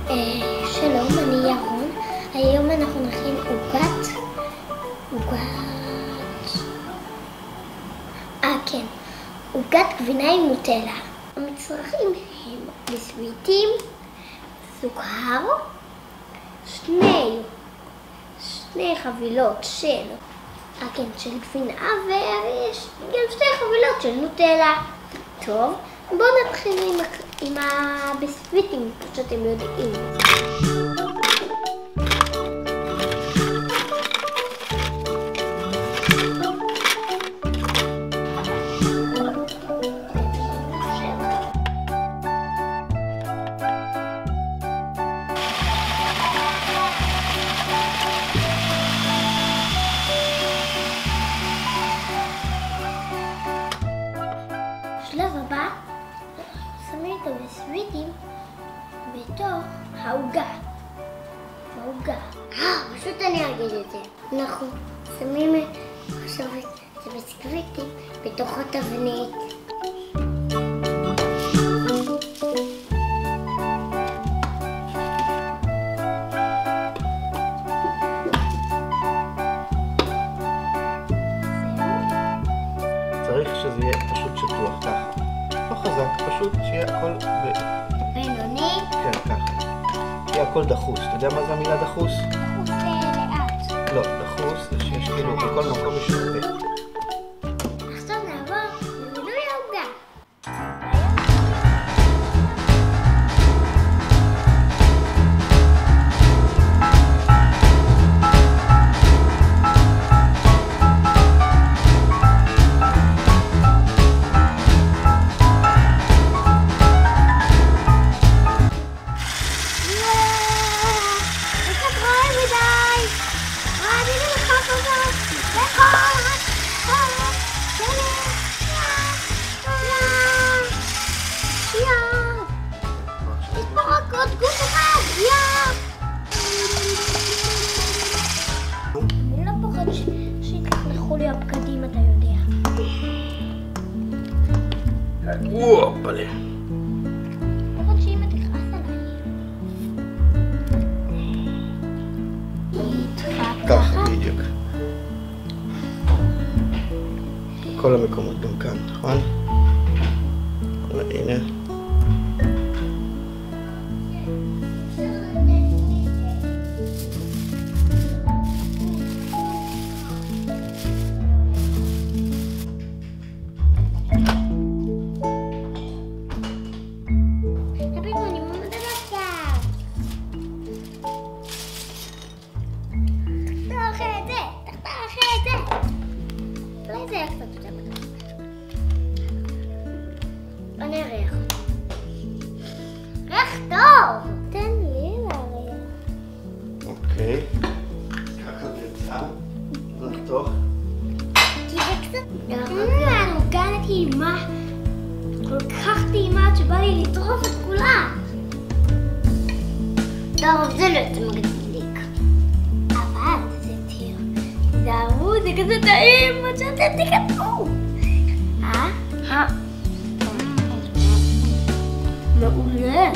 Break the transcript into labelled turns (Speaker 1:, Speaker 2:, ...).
Speaker 1: שלום, אני ירון. היום אנחנו נכין עוגת גבינה עם נוטלה. המצרכים הם ביסקוויטים, סוכר, שני חבילות של גבינה ויש גם 2 חבילות של נוטלה. טוב, בואו נתחיל עם הביסקוויטים, כמו שאתם יודעים. בשלב הבא, שמים את הביסקוויטים בתוך העוגה. פשוט אני אגיד את זה. אנחנו שמים עכשיו את הביסקוויטים בתוך התבנית.
Speaker 2: צריך שזה יהיה פשוט שטוח ככה. לא חזק, פשוט שיהיה הכל
Speaker 1: בינוני?
Speaker 2: כן, ככה. שיהיה הכל דחוס. אתה יודע מה זה המילה דחוס?
Speaker 1: דחוס לאט.
Speaker 2: לא, דחוס זה שיש כאילו בכל מקום יש הרבה.
Speaker 1: עכשיו נעבור למילוי העוגה. אני לא פוחד שיתלכלכו לי הבגדים, אתה יודע.
Speaker 2: וואפלה.
Speaker 1: פוחד שאמא תכעס עליי.
Speaker 2: ככה בדיוק. כל המקומות גם כאן, נכון? הנה.
Speaker 1: אני אריח. ריח טוב! תן לי להריח.
Speaker 2: אוקיי. ככה זה יצא. נחתוך.
Speaker 1: כי זה קצת... העוגה טעימה. כל כך טעימה שבא לי לטרוף את כולה. טוב, זה לא יוצא מגדיק. אבל זה טיר. זהו, זה כזה טעים. מה שאתם תקטעו. מעולה.